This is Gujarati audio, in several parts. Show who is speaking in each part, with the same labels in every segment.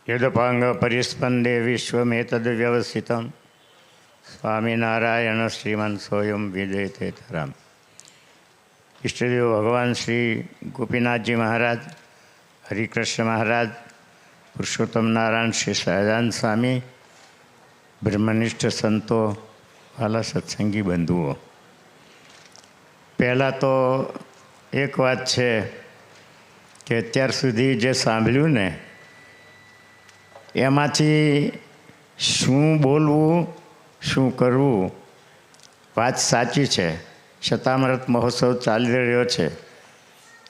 Speaker 1: यदपांग परिस्पंदे विश्वमेतद्व्यवसितं स्वामीनारायण श्रीमन स्वयं विजयते तराम। इष्टदेव भगवान श्री गोपीनाथ जी महाराज, हरिकृष्ण महाराज, पुरुषोत्तम नारायण श्री सहजानंद स्वामी, ब्रह्मनिष्ठ संतो, वाला सत्संगी बंधुओं, पहला तो एक बात है कि अत्यार सुधी जे सांभळ्युं ने एमांथी शुं बोलवुं शुं करवुं વાત સાચી છે। શતામૃત મહોત્સવ ચાલી રહ્યો છે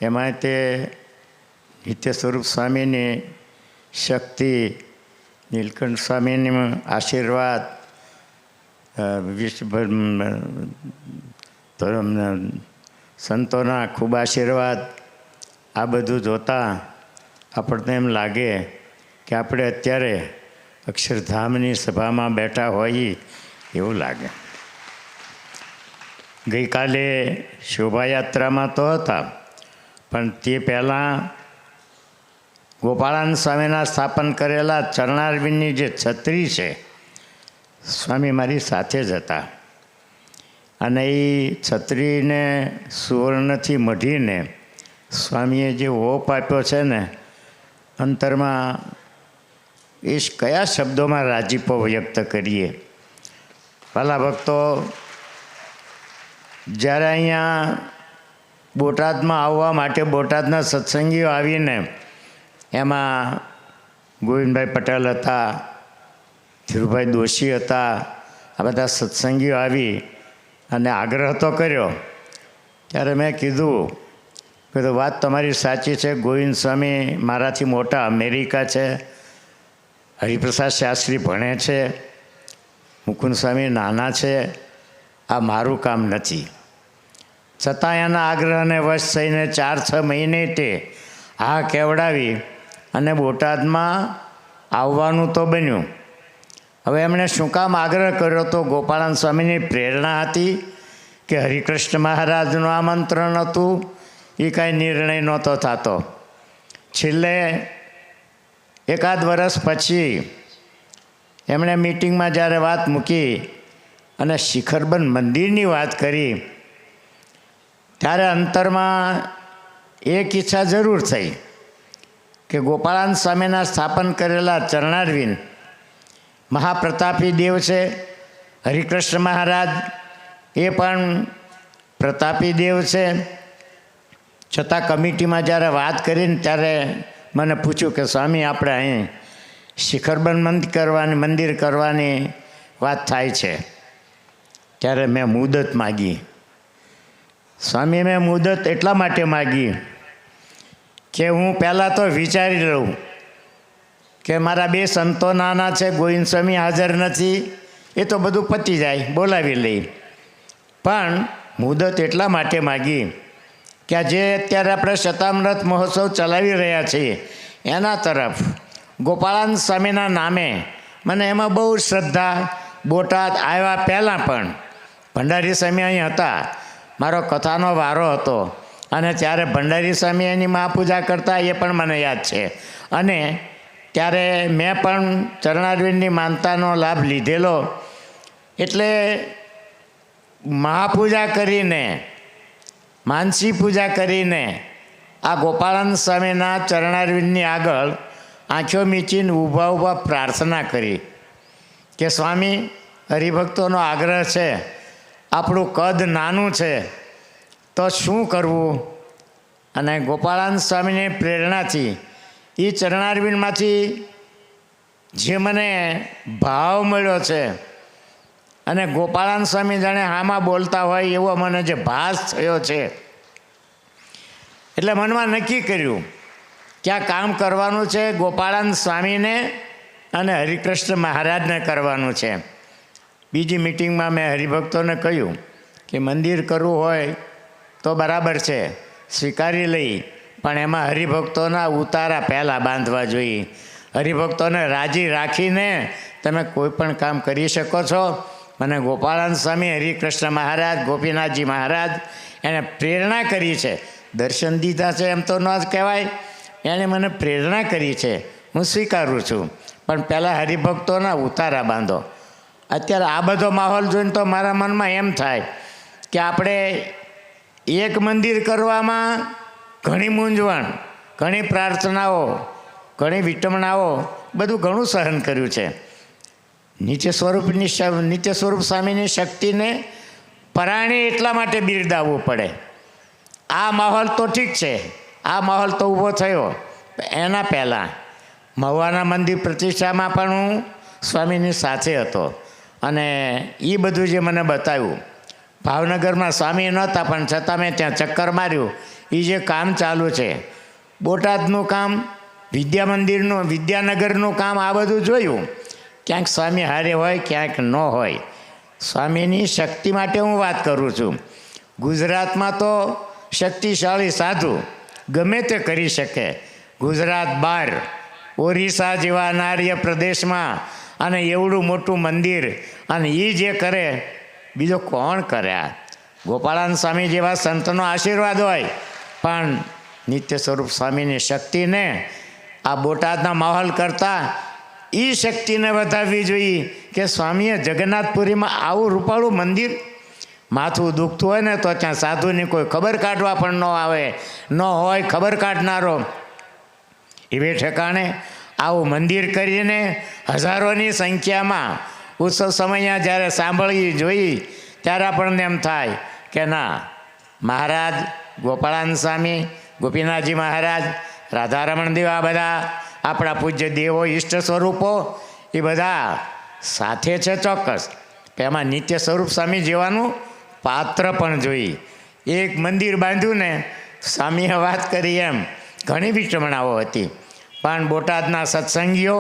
Speaker 1: એમાં તે નિત્ય સ્વરૂપ સ્વામીની શક્તિ, નીલકંઠ સ્વામીની આશીર્વાદ, વિશ્વભર સંતોના ખૂબ આશીર્વાદ, આ બધું જોતાં આપણને એમ લાગે કે આપણે અત્યારે અક્ષરધામની સભામાં બેઠા હોઈએ એવું લાગે। ગઈકાલે શોભાયાત્રામાં તો હતા, પણ તે પહેલાં ગોપાળાનંદ સ્વામીના સ્થાપન કરેલા ચરણારવિંદની જે છત્રી છે, સ્વામી મારી સાથે જ હતા અને એ છત્રીને સુવર્ણથી મઢીને સ્વામીએ જે ઓપ આપ્યો છે ને, અંતરમાં એ કયા શબ્દોમાં રાજીપો વ્યક્ત કરીએ। ભલા ભક્તો, જ્યારે અહીંયા બોટાદમાં આવવા માટે બોટાદના સત્સંગીઓ આવીને એમાં ગોવિંદભાઈ પટેલ હતા, ધીરુભાઈ દોશી હતા, આ બધા સત્સંગીઓ આવી અને આગ્રહ તો કર્યો, ત્યારે મેં કીધું કે તો વાત તમારી સાચી છે। ગોવિંદ સ્વામી મારાથી મોટા અમેરિકા છે, હરિપ્રસાદ શાસ્ત્રી ભણે છે, મુકુંદ સ્વામી નાના છે, આ મારું કામ નથી। છતાં એના આગ્રહને વશ થઈને 4-6 મહિને તે હા કેવડાવી અને બોટાદમાં આવવાનું તો બન્યું। હવે એમણે શું કામ આગ્રહ કર્યો તો ગોપાળાનંદ સ્વામીની પ્રેરણા હતી કે હરિકૃષ્ણ મહારાજનું આમંત્રણ હતું, એ કાંઈ નિર્ણય નહોતો થતો। છેલ્લે એકાદ વર્ષ પછી એમણે મિટિંગમાં જ્યારે વાત મૂકી અને શિખરબંધ મંદિરની વાત કરી, ત્યારે અંતરમાં એક ઈચ્છા જરૂર થઈ કે ગોપાળાનંદ સ્વામીના સ્થાપન કરેલા ચરણારવિંદ મહાપ્રતાપી દેવ છે, હરિકૃષ્ણ મહારાજ એ પણ પ્રતાપી દેવ છે। છતાં કમિટીમાં જ્યારે વાત કરીને ત્યારે મને પૂછ્યું કે સ્વામી, આપણે અહીં શિખરબંધ મંદિર કરવાની વાત થાય છે। ત્યારે મેં મુદત માગી। સ્વામી, મેં મુદત એટલા માટે માગી કે હું પહેલાં તો વિચારી લઉં કે મારા 2 સંતો નાના છે, ગોવિંદ સ્વામી હાજર નથી, એ તો બધું પતી જાય, બોલાવી લઈ। પણ મુદત એટલા માટે માગી કે આ જે અત્યારે આપણે શતામૃત મહોત્સવ ચલાવી રહ્યા છીએ એના તરફ ગોપાળાનંદ સ્વામીના નામે મને એમાં બહુ શ્રદ્ધા। બોટાદ આવ્યા પહેલાં પણ ભંડારી સ્વામી અહીં હતા, મારો કથાનો વારો હતો અને ત્યારે ભંડારી સ્વામી એની મહાપૂજા કરતા એ પણ મને યાદ છે। અને ત્યારે મેં પણ ચરણારવિંદની માનતાનો લાભ લીધેલો, એટલે મહાપૂજા કરીને, માનસી પૂજા કરીને આ ગોપાળાનંદ સ્વામીના ચરણારવિંદની આગળ આંખો મીચીને ઊભા પ્રાર્થના કરી કે સ્વામી, હરિભક્તોનો આગ્રહ છે, આપણું કદ નાનું છે તો શું કરવું? અને ગોપાળાનંદ સ્વામીની પ્રેરણાથી એ ચરણારવિંદમાંથી જે મને ભાવ મળ્યો છે અને ગોપાળાનંદ સ્વામી જાણે હામાં બોલતા હોય એવો મને જે ભાસ થયો છે, એટલે મનમાં નક્કી કર્યું કે આ કામ કરવાનું છે ગોપાળાનંદ સ્વામીને અને હરિકૃષ્ણ મહારાજને કરવાનું છે। બીજી મિટિંગમાં મેં હરિભક્તોને કહ્યું કે મંદિર કરવું હોય તો બરાબર છે, સ્વીકારી લઈ, પણ એમાં હરિભક્તોના ઉતારા પહેલાં બાંધવા જોઈએ। હરિભક્તોને રાજી રાખીને તમે કોઈ પણ કામ કરી શકો છો। મને ગોપાળાનંદ સ્વામી, હરિકૃષ્ણ મહારાજ, ગોપીનાથજી મહારાજ એણે પ્રેરણા કરી છે। દર્શન દીધા છે એમ તો ન જ કહેવાય, એણે મને પ્રેરણા કરી છે। હું સ્વીકારું છું, પણ પહેલાં હરિભક્તોના ઉતારા બાંધો. અત્યારે આ બધો માહોલ જોઈને તો મારા મનમાં એમ થાય કે આપણે એક મંદિર કરવામાં ઘણી મૂંઝવણ, ઘણી પ્રાર્થનાઓ, ઘણી વિટમણાઓ, બધું ઘણું સહન કર્યું છે. નિત્ય સ્વરૂપ સ્વામીની શક્તિને પરાણે એટલા માટે બિરદાવવું પડે. આ માહોલ તો ઠીક છે, આ માહોલ તો ઊભો થયો. એના પહેલાં મહુવાના મંદિર પ્રતિષ્ઠામાં પણ હું સ્વામીની સાથે હતો અને એ બધું જે મને બતાવ્યું. ભાવનગરમાં સ્વામી નહોતા પણ છતાં મેં ત્યાં ચક્કર માર્યું. એ જે કામ ચાલુ છે, બોટાદનું કામ, વિદ્યા મંદિરનું, વિદ્યાનગરનું કામ, આ બધું જોયું. ક્યાંક સ્વામી હારે હોય, ક્યાંક ન હોય. સ્વામીની શક્તિ માટે હું વાત કરું છું. ગુજરાતમાં તો શક્તિશાળી સાધુ ગમે તે કરી શકે. ગુજરાત બહાર ઓરિસ્સા જેવા નાર્ય પ્રદેશમાં અને એવડું મોટું મંદિર, અને એ જે કરે બીજો કોણ કરે? ગોપાળાનંદ સ્વામી જેવા સંતનો આશીર્વાદ હોય, પણ નિત્ય સ્વરૂપ સ્વામીની શક્તિને આ બોટાદના માહોલ કરતાં એ શક્તિને વધારવી જોઈએ કે સ્વામીએ જગન્નાથપુરીમાં આવું રૂપાળું મંદિર. માથું દુખતું હોય ને તો ત્યાં સાધુની કોઈ ખબર કાઢવા પણ ન આવે, ન હોય ખબર કાઢનારો. એવે ઠેકાણે આવું મંદિર કરીને હજારોની સંખ્યામાં ઉત્સવ સમયમાં જ્યારે સાંભળી જોઈ ત્યારે આપણને એમ થાય કે ના, મહારાજ ગોપાળાનંદ સ્વામી, ગોપીનાથજી મહારાજ, રાધારમણ દેવ, આ બધા આપણા પૂજ્ય દેવો, ઈષ્ટ સ્વરૂપો, એ બધા સાથે છે ચોક્કસ. એમાં નિત્ય સ્વરૂપ સ્વામી જેવાનું પાત્ર પણ જોઈ. એક મંદિર બાંધ્યું ને, સ્વામીએ વાત કરી એમ ઘણી વિટમણાઓ હતી, પણ બોટાદના સત્સંગીઓ,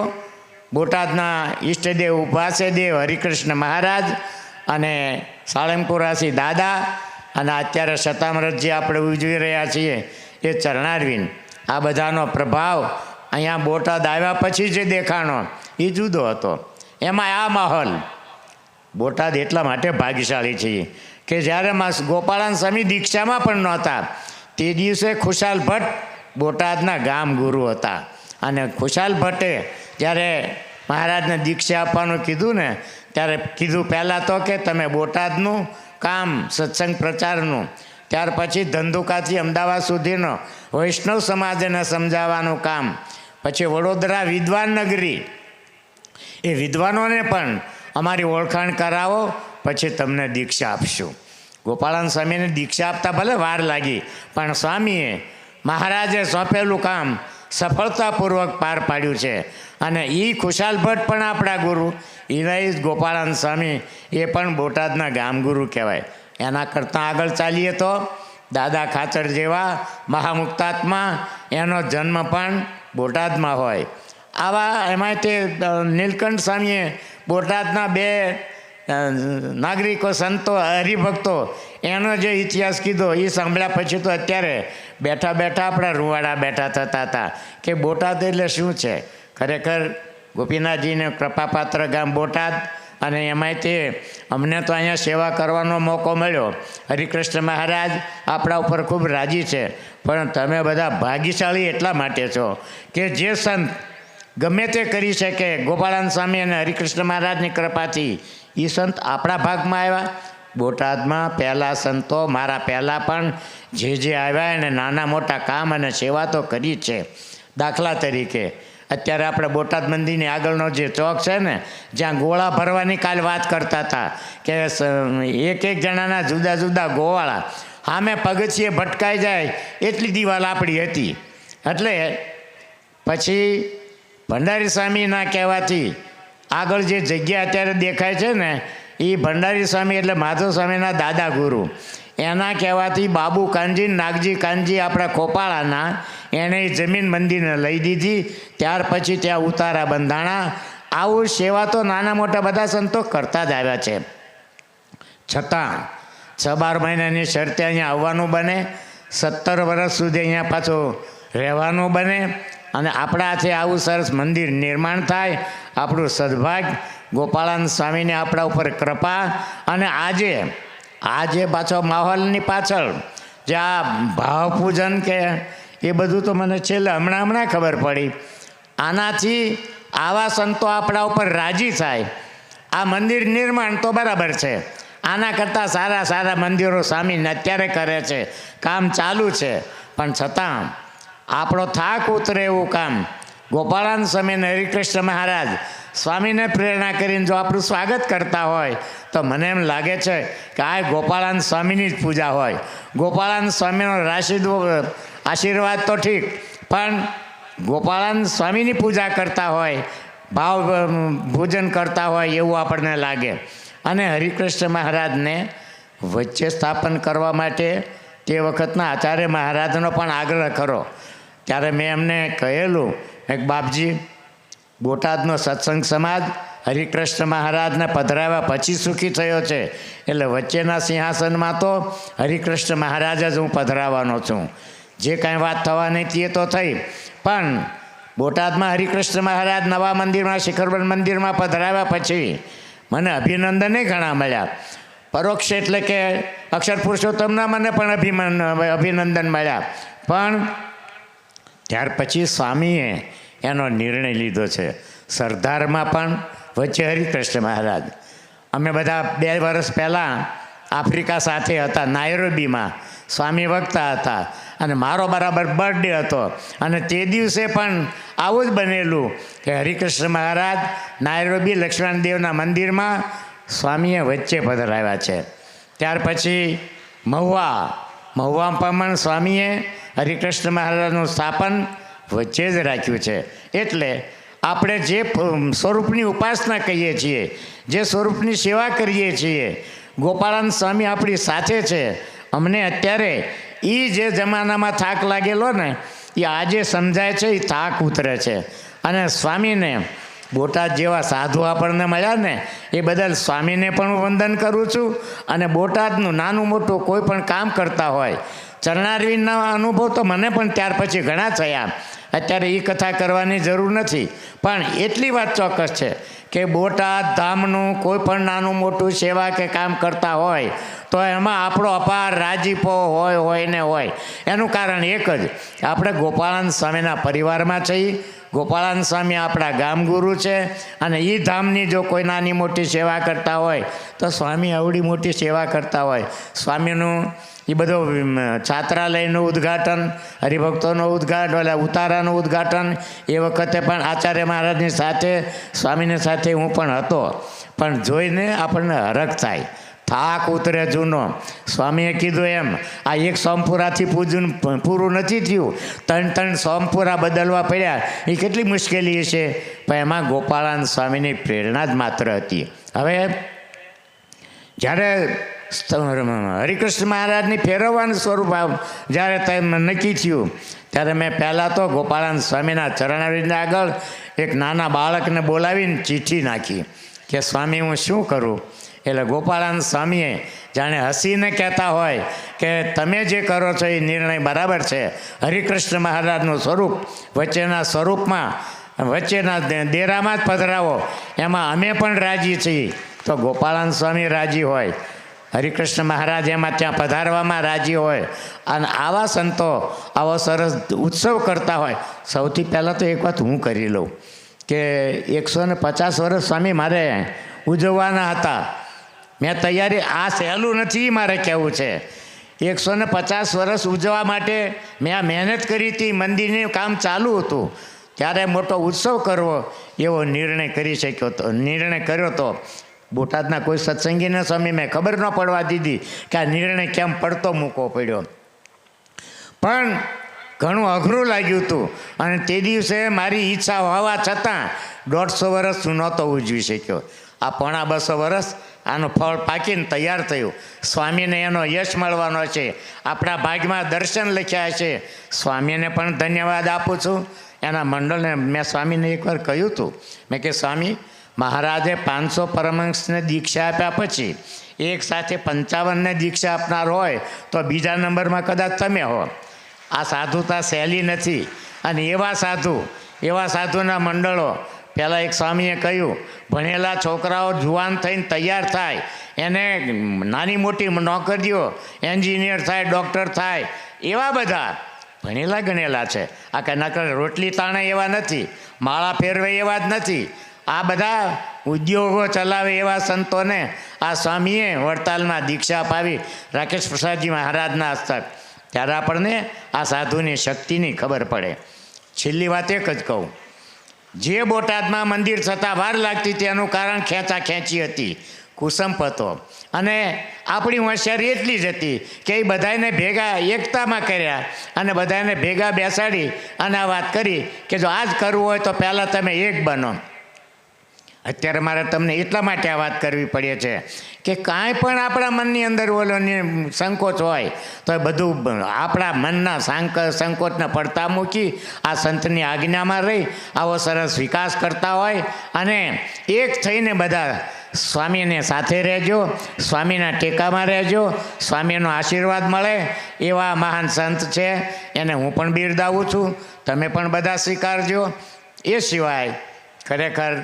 Speaker 1: બોટાદના ઈષ્ટદેવ ઉપાસ્યદેવ હરિકૃષ્ણ મહારાજ અને સાળંગપુરાસી દાદા, અને અત્યારે શતામૃત જે આપણે ઉજવી રહ્યા છીએ એ ચરણારવિંદ, આ બધાનો પ્રભાવ અહીંયા બોટાદ આવ્યા પછી જે દેખાણો એ જુદો હતો. એમાં આ માહોલ બોટાદ એટલા માટે ભાગ્યશાળી છીએ કે જ્યારે ગોપાળાનંદ સ્વામી દીક્ષામાં પણ નહોતા તે દિવસે ખુશાલ ભટ્ટ બોટાદના ગામ ગુરુ હતા. અને ખુશાલ ભટ્ટે જ્યારે મહારાજને દીક્ષા આપવાનું કીધું ને, ત્યારે કીધું પહેલાં તો કે તમે બોટાદનું કામ, સત્સંગ પ્રચારનું, ત્યાર પછી ધંધુકાથી અમદાવાદ સુધીનો વૈષ્ણવ સમાજને સમજાવવાનું કામ, પછી વડોદરા વિદ્વાન નગરી, એ વિદ્વાનોને પણ અમારી ઓળખાણ કરાવો, પછી તમને દીક્ષા આપશું. ગોપાળાનંદ સ્વામીને દીક્ષા આપતા ભલે વાર લાગી, પણ સ્વામીએ મહારાજે સોંપેલું કામ સફળતાપૂર્વક પાર પાડ્યું છે. અને એ ખુશાલ ભટ્ટ પણ આપણા ગુરુ, એના ગોપાળાનંદ સ્વામી એ પણ બોટાદના ગામગુરુ કહેવાય. એના કરતાં આગળ ચાલીએ તો દાદા ખાચર જેવા મહામુક્તાત્મા, એનો જન્મ પણ બોટાદમાં હોય. આવા એમાં તે નીલકંઠ સ્વામીએ બોટાદના 2 નાગરિકો, સંતો, હરિભક્તો, એનો જે ઇતિહાસ કીધો એ સાંભળ્યા પછી તો અત્યારે બેઠા બેઠા આપણા રૂવાડા બેઠા થતા હતા કે બોટાદ એટલે શું છે. ખરેખર ગોપીનાથજીને કૃપાપાત્ર ગામ બોટાદ, અને એમાંય તે અમને તો અહીંયા સેવા કરવાનો મોકો મળ્યો. હરિકૃષ્ણ મહારાજ આપણા ઉપર ખૂબ રાજી છે, પણ તમે બધા ભાગ્યશાળી એટલા માટે છો કે જે સંત ગમે તે કરી શકે ગોપાળાનંદ સ્વામી અને હરિકૃષ્ણ મહારાજની કૃપાથી, એ સંત આપણા ભાગમાં આવ્યા. બોટાદમાં પહેલાં સંતો મારા પહેલાં પણ જે આવ્યા એને નાના મોટા કામ અને સેવા તો કરી છે. દાખલા તરીકે અત્યારે આપણે બોટાદ મંદિરની આગળનો જે ચોક છે ને, જ્યાં ગોળા ભરવાની કાલ વાત કરતા હતા કે એક જણાના જુદા જુદા ગોવાળા, સામે પગથિયે ભટકાઈ જાય એટલી દિવાલ આપણી હતી. એટલે પછી ભંડારી સ્વામીના કહેવાથી આગળ જે જગ્યા અત્યારે દેખાય છે ને, એ ભંડારી સ્વામી એટલે માધવ સ્વામીના દાદા ગુરુ, એના કહેવાથી બાબુ કાનજી, નાગજી કાનજી આપણા ખોપાળાના, એણે જમીન મંદિરને લઈ દીધી. ત્યાર પછી ત્યાં ઉતારા બંધાણા. આવું સેવા તો નાના મોટા બધા સંતો કરતા જ આવ્યા છે. છતાં 6-12 મહિનાની શરતે અહીંયા આવવાનું બને, 17 વર્ષ સુધી અહીંયા પાછું રહેવાનું બને, અને આપણા હાથે આવું સરસ મંદિર નિર્માણ થાય, આપણું સદભાગ્ય. ગોપાળાનંદ સ્વામીને આપણા ઉપર કૃપા. અને આજે પાછો માહોલની પાછળ જે આ ભાવપૂજન કે એ બધું તો મને છેલ્લે હમણાં ખબર પડી. આનાથી આવા સંતો આપણા ઉપર રાજી થાય. આ મંદિર નિર્માણ તો બરાબર છે, આના કરતાં સારા સારા મંદિરો સ્વામી અત્યારે કરે છે, કામ ચાલુ છે, પણ છતાં આપણો થાક ઉતરે એવું કામ ગોપાળાનંદ સ્વામી અને હરિકૃષ્ણ મહારાજ સ્વામીને પ્રેરણા કરીને જો આપણું સ્વાગત કરતા હોય તો મને એમ લાગે છે કે આ ગોપાળાનંદ સ્વામીની જ પૂજા હોય. ગોપાળાનંદ સ્વામીનો આશીર્વાદ તો ઠીક, પણ ગોપાળાનંદ સ્વામીની પૂજા કરતા હોય, ભાવ ભોજન કરતા હોય એવું આપણને લાગે. અને હરિકૃષ્ણ મહારાજને વચ્ચે સ્થાપન કરવા માટે તે વખતના આચાર્ય મહારાજનો પણ આગ્રહ કરો. ત્યારે મેં એમને કહેલું એક બાપજી, બોટાદનો સત્સંગ સમાજ હરિકૃષ્ણ મહારાજને પધરાવ્યા પછી સુખી થયો છે, એટલે વચ્ચેના સિંહાસનમાં તો હરિકૃષ્ણ મહારાજ જ હું પધરાવવાનો છું. જે કાંઈ વાત થવાની હતી એ તો થઈ, પણ બોટાદમાં હરિકૃષ્ણ મહારાજ નવા મંદિરમાં શિખરબન મંદિરમાં પધરાવ્યા પછી મને અભિનંદને ઘણા મળ્યા. પરોક્ષ એટલે કે અક્ષર પુરુષોત્તમના મને પણ અભિનંદન મળ્યા. પણ ત્યાર પછી સ્વામીએ એનો નિર્ણય લીધો છે. સરદારમાં પણ વચ્ચે હરિકૃષ્ણ મહારાજ, અમે બધા 2 વર્ષ પહેલાં આફ્રિકા સાથે હતા, નાયરોબીમાં સ્વામી વક્તા હતા અને મારો બરાબર બર્થડે હતો અને તે દિવસે પણ આવું જ બનેલું કે હરિકૃષ્ણ મહારાજ નાયરોબી લક્ષ્મણદેવના મંદિરમાં સ્વામીએ વચ્ચે પધરાવ્યા છે. ત્યાર પછી મહુવામાં પણ સ્વામીએ હરિકૃષ્ણ મહારાજનું સ્થાપન વચ્ચે જ રાખ્યું છે. એટલે આપણે જે સ્વરૂપની ઉપાસના કહીએ છીએ, જે સ્વરૂપની સેવા કરીએ છીએ, ગોપાળાનંદ સ્વામી આપણી સાથે છે. અમને અત્યારે એ જે જમાનામાં થાક લાગેલો ને એ આજે સમજાય છે, એ થાક ઉતરે છે. અને સ્વામીને બોટાદ જેવા સાધુ આપણને મળ્યા ને એ બદલ સ્વામીને પણ હું વંદન કરું છું. અને બોટાદનું નાનું મોટું કોઈ પણ કામ કરતા હોય, ચરણારવિંદના અનુભવ તો મને પણ ત્યાર પછી ઘણા થયા. અત્યારે એ કથા કરવાની જરૂર નથી, પણ એટલી વાત ચોક્કસ છે કે બોટાદ ધામનું કોઈ પણ નાનું મોટું સેવા કે કામ કરતા હોય તો એમાં આપણો અપાર રાજીપો હોય ને હોય. એનું કારણ એક જ, આપણે ગોપાળાનંદ સ્વામીના પરિવારમાં છીએ. ગોપાળાનંદ સ્વામી આપણા ગામગુરુ છે અને એ ધામની જો કોઈ નાની મોટી સેવા કરતા હોય તો સ્વામી આવડી મોટી સેવા કરતા હોય. સ્વામીનું એ બધો છાત્રાલયનું ઉદ્ઘાટન, હરિભક્તોનું ઉદ્ઘાટન, ઉતારાનું ઉદ્ઘાટન એ વખતે પણ આચાર્ય મહારાજની સાથે સ્વામીની સાથે હું પણ હતો. પણ જોઈને આપણને હરખ થાય, થાક ઉતરે જૂનો. સ્વામીએ કીધું એમ આ એક સોમપુરાથી પૂરું નથી થયું, 3 સોમપુરા બદલવા પડ્યા. એ કેટલી મુશ્કેલી છે, પણ એમાં ગોપાળાનંદ સ્વામીની પ્રેરણા જ માત્ર હતી. હવે જ્યારે હરિકૃષ્ણ મહારાજની ફેરવવાનું સ્વરૂપ જ્યારે નક્કી થયું ત્યારે મેં પહેલાં તો ગોપાળાનંદ સ્વામીના ચરણારવિંદ આગળ એક નાના બાળકને બોલાવીને ચિઠ્ઠી નાખી કે સ્વામી હું શું કરું. એટલે ગોપાળાનંદ સ્વામીએ જાણે હસીને કહેતા હોય કે તમે જે કરો છો એ નિર્ણય બરાબર છે. હરિકૃષ્ણ મહારાજનું સ્વરૂપ વચ્ચેના સ્વરૂપમાં વચ્ચેના દેરામાં જ પધરાવો, એમાં અમે પણ રાજી છીએ. તો ગોપાળાનંદ સ્વામી રાજી હોય, હરિકૃષ્ણ મહારાજ એમાં ત્યાં પધારવામાં રાજી હોય. અને આવા સંતો આવો સરસ ઉત્સવ કરતા હોય. સૌથી પહેલાં તો એક વાત હું કરી લઉં કે 150 વર્ષ સ્વામી મારે ઉજવવાના હતા. મેં તૈયારી, આ સહેલું નથી મારે કહેવું છે. 150 વર્ષ ઉજવવા માટે મેં આ મહેનત કરી હતી, મંદિરનું કામ ચાલુ હતું, ત્યારે મોટો ઉત્સવ કરવો એવો નિર્ણય કર્યો હતો. બોટાદના કોઈ સત્સંગીને સ્વામી મેં ખબર ન પડવા દીધી કે આ નિર્ણય કેમ પડતો મૂકવો પડ્યો. પણ ઘણું અઘરું લાગ્યું હતું અને તે દિવસે મારી ઈચ્છા હોવા છતાં 150 વર્ષ હું નહોતો ઉજવી શક્યો. આ 250 વર્ષ આનું ફળ પાકીને તૈયાર થયું. સ્વામીને એનો યશ મળવાનો છે. આપણા ભાગમાં દર્શન લખ્યા છે. સ્વામીને પણ ધન્યવાદ આપું છું. એના મંડળને મેં સ્વામીને એકવાર કહ્યું હતું, મેં કે સ્વામી મહારાજે 500 પરમહંસને દીક્ષા આપ્યા પછી એક સાથે 55ને દીક્ષા આપનાર હોય તો બીજા નંબરમાં કદાચ તમે હો. આ સાધુતા સહેલી નથી. અને એવા સાધુના મંડળો, પહેલાં એક સ્વામીએ કહ્યું ભણેલા છોકરાઓ જુવાન થઈને તૈયાર થાય, એને નાની મોટી નોકરીઓ, એન્જિનિયર થાય, ડૉક્ટર થાય, એવા બધા ભણેલા ગણેલા છે. આ કે નકર રોટલી તાણે એવા નથી, માળા ફેરવે એવા જ નથી. આ બધા ઉદ્યોગો ચલાવે એવા સંતોને આ સ્વામીએ વડતાલમાં દીક્ષા અપાવી રાકેશ પ્રસાદજી મહારાજના હસ્તક. ત્યારે આપણને આ સાધુની શક્તિની ખબર પડે. છેલ્લી વાત એક જ કહું, જે બોટાદમાં મંદિર થતાં વાર લાગતી તેનું કારણ ખેંચી હતી, કુસંપ હતો. અને આપણી હોશિયારી એટલી જ હતી કે એ બધાને ભેગા એકતામાં કર્યા અને બધાને ભેગા બેસાડી અને આ વાત કરી કે જો આ જ કરવું હોય તો પહેલાં તમે એક બનો. અત્યારે મારે તમને એટલા માટે આ વાત કરવી પડે છે કે કાંઈ પણ આપણા મનની અંદર ઓલોની સંકોચ હોય તો એ બધું આપણા મનના સંકોચને પડતા મૂકી આ સંતની આજ્ઞામાં રહી આવો સરસ વિકાસ કરતા હોય અને એક થઈને બધા સ્વામીને સાથે રહેજો, સ્વામીના ટેકામાં રહેજો, સ્વામીનો આશીર્વાદ મળે એવા મહાન સંત છે. એને હું પણ બિરદાવું છું, તમે પણ બધા સ્વીકારજો. એ સિવાય ખરેખર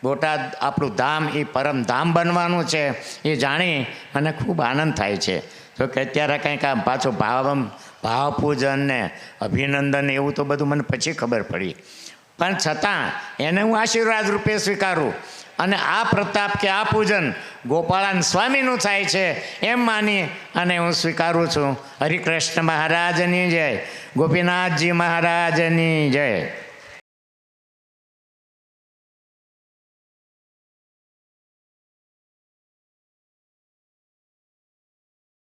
Speaker 1: બોટાદ આપણું ધામ એ પરમધામ બનવાનું છે એ જાણી મને ખૂબ આનંદ થાય છે. તો કે અત્યારે કંઈક આમ પાછું ભાવપૂજન ને અભિનંદન એવું તો બધું મને પછી ખબર પડી, પણ છતાં એને હું આશીર્વાદ રૂપે સ્વીકારું અને આ પ્રતાપ કે આ પૂજન ગોપાળાન સ્વામીનું થાય છે એમ માની અને હું સ્વીકારું છું. હરિકૃષ્ણ મહારાજની જય, ગોપીનાથજી મહારાજની જય.